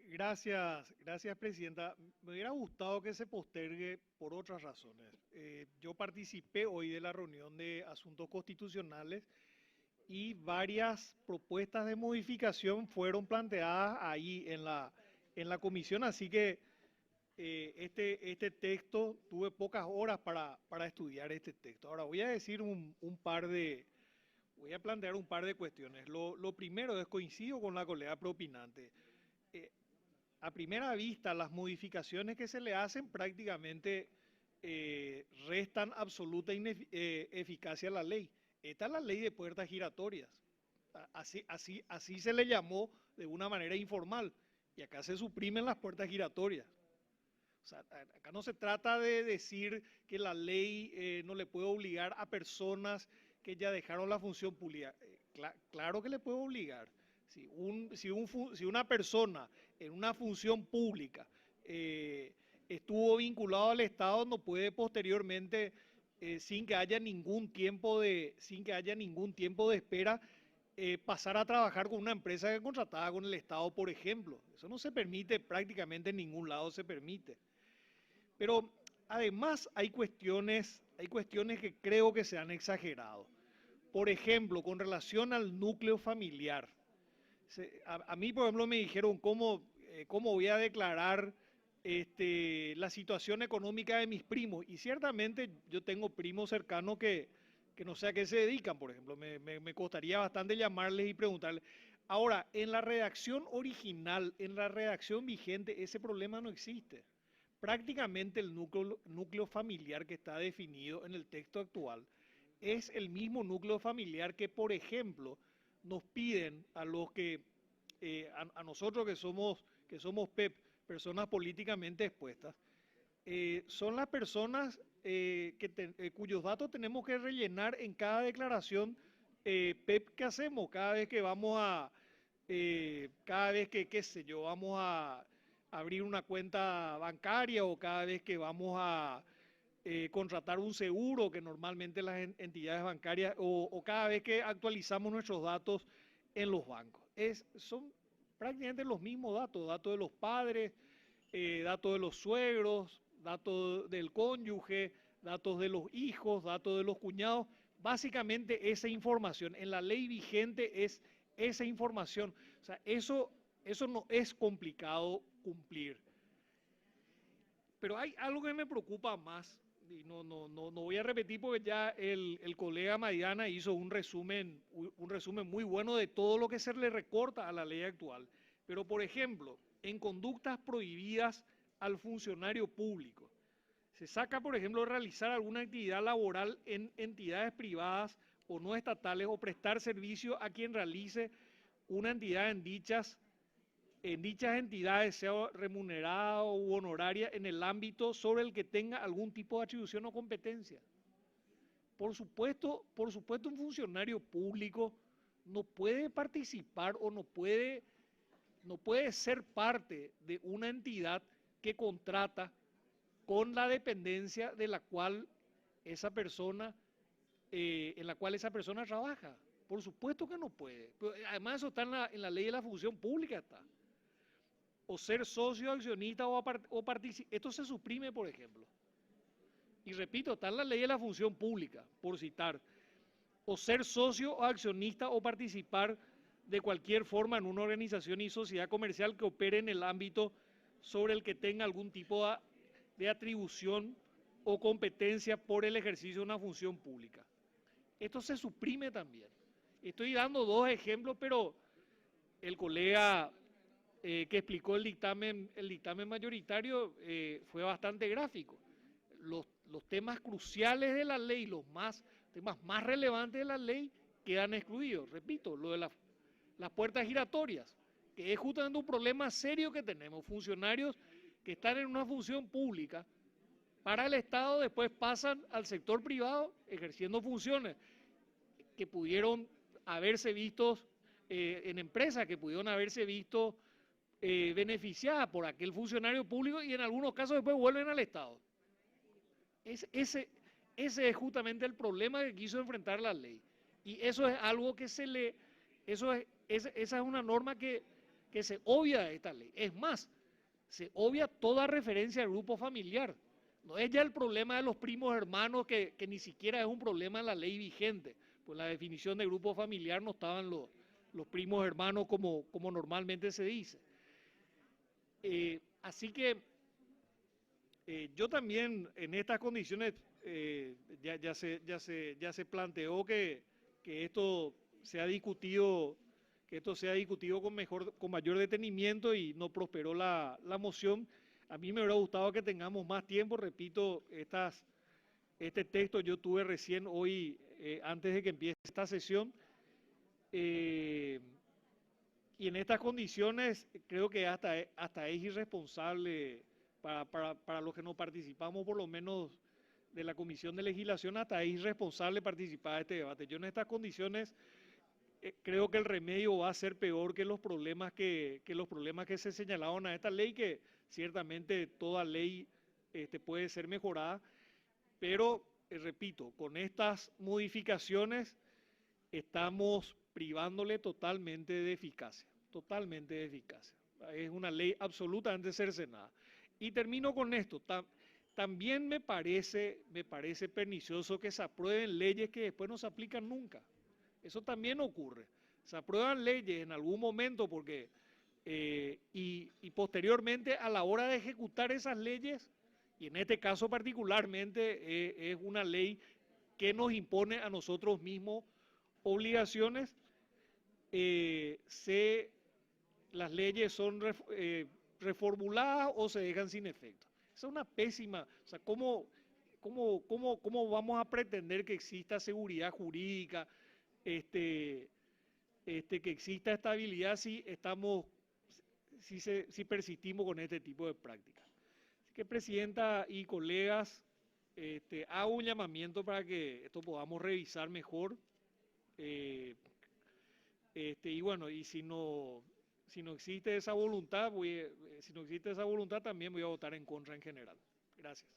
Gracias, Presidenta. Me hubiera gustado que se postergue por otras razones. Yo participé hoy de la reunión de asuntos constitucionales y varias propuestas de modificación fueron planteadas ahí en la comisión, así que este texto, tuve pocas horas para estudiar este texto. Ahora voy a decir voy a plantear un par de cuestiones. Lo primero es, coincido con la colega propinante. Eh, a primera vista, las modificaciones que se le hacen prácticamente restan absoluta eficacia a la ley. Esta es la ley de puertas giratorias. Así se le llamó de una manera informal. Y acá se suprimen las puertas giratorias. O sea, acá no se trata de decir que la ley no le puede obligar a personas que ya dejaron la función pública. Claro que le puede obligar. Si una persona en una función pública estuvo vinculado al Estado, no puede posteriormente, sin que haya ningún tiempo de espera, pasar a trabajar con una empresa que es contratada con el Estado, por ejemplo. Eso no se permite, prácticamente en ningún lado se permite. Pero además hay cuestiones que creo que se han exagerado. Por ejemplo, con relación al núcleo familiar. A mí, por ejemplo, me dijeron cómo voy a declarar la situación económica de mis primos. Y ciertamente yo tengo primos cercanos que no sé a qué se dedican, por ejemplo. Me costaría bastante llamarles y preguntarles. Ahora, en la redacción original, en la redacción vigente, ese problema no existe. Prácticamente el núcleo familiar que está definido en el texto actual es el mismo núcleo familiar que, por ejemplo, nos piden a los a nosotros que somos PEP, personas políticamente expuestas, son las personas cuyos datos tenemos que rellenar en cada declaración PEP que hacemos, cada vez que cada vez que, qué sé yo, vamos a abrir una cuenta bancaria o cada vez que vamos a contratar un seguro, que normalmente las entidades bancarias, o cada vez que actualizamos nuestros datos en los bancos. Son prácticamente los mismos datos, datos de los padres, datos de los suegros, datos del cónyuge, datos de los hijos, datos de los cuñados, básicamente esa información. En la ley vigente es esa información. O sea, eso no es complicado cumplir. Pero hay algo que me preocupa más, y no voy a repetir porque ya el colega Maidana hizo un resumen muy bueno de todo lo que se le recorta a la ley actual. Pero, por ejemplo, en conductas prohibidas al funcionario público, se saca, por ejemplo, realizar alguna actividad laboral en entidades privadas o no estatales o prestar servicio a quien realice una entidad en dichas entidades, sea remunerada u honoraria, en el ámbito sobre el que tenga algún tipo de atribución o competencia. Por supuesto, un funcionario público no puede participar o no puede ser parte de una entidad que contrata con la dependencia de la cual esa persona, en la cual esa persona trabaja. Por supuesto que no puede. Pero además eso está en la ley de la función pública. O ser socio, accionista o participar. Esto se suprime, por ejemplo. Y repito, está en la ley de la función pública, por citar. O ser socio o accionista o participar de cualquier forma en una organización y sociedad comercial que opere en el ámbito sobre el que tenga algún tipo de atribución o competencia por el ejercicio de una función pública. Esto se suprime también. Estoy dando dos ejemplos, pero el colega que explicó el dictamen mayoritario fue bastante gráfico. Los temas cruciales de la ley, temas más relevantes de la ley quedan excluidos. Repito, lo de las puertas giratorias, que es justamente un problema serio que tenemos. Funcionarios que están en una función pública para el Estado después pasan al sector privado ejerciendo funciones que pudieron haberse visto en empresas, que pudieron haberse visto beneficiadas por aquel funcionario público y en algunos casos después vuelven al Estado. Ese es justamente el problema que quiso enfrentar la ley. Y eso es algo que esa es una norma que se obvia de esta ley. Es más, se obvia toda referencia al grupo familiar. No es ya el problema de los primos hermanos, que ni siquiera es un problema en la ley vigente. Pues la definición de grupo familiar no estaban los primos hermanos como normalmente se dice. Así que yo también en estas condiciones ya se planteó que esto sea discutido, con mayor detenimiento y no prosperó la moción. A mí me hubiera gustado que tengamos más tiempo, repito, este texto yo tuve recién hoy, antes de que empiece esta sesión, y en estas condiciones creo que hasta es irresponsable para los que no participamos, por lo menos de la Comisión de Legislación, hasta es irresponsable participar de este debate. Yo en estas condiciones creo que el remedio va a ser peor que los problemas que se señalaron a esta ley, que ciertamente toda ley puede ser mejorada, pero repito, con estas modificaciones estamos privándole totalmente de eficacia, totalmente de eficacia. Es una ley absolutamente cercenada. Y termino con esto. También me parece pernicioso que se aprueben leyes que después no se aplican nunca. Eso también ocurre. Se aprueban leyes en algún momento porque, y posteriormente a la hora de ejecutar esas leyes, y en este caso particularmente es una ley que nos impone a nosotros mismos obligaciones, las leyes son reformuladas o se dejan sin efecto. Esa es una pésima, o sea, ¿cómo vamos a pretender que exista seguridad jurídica, que exista estabilidad si persistimos con este tipo de prácticas? Así que, Presidenta y colegas, hago un llamamiento para que esto podamos revisar mejor. Y bueno, y si no existe esa voluntad, también voy a votar en contra en general. Gracias.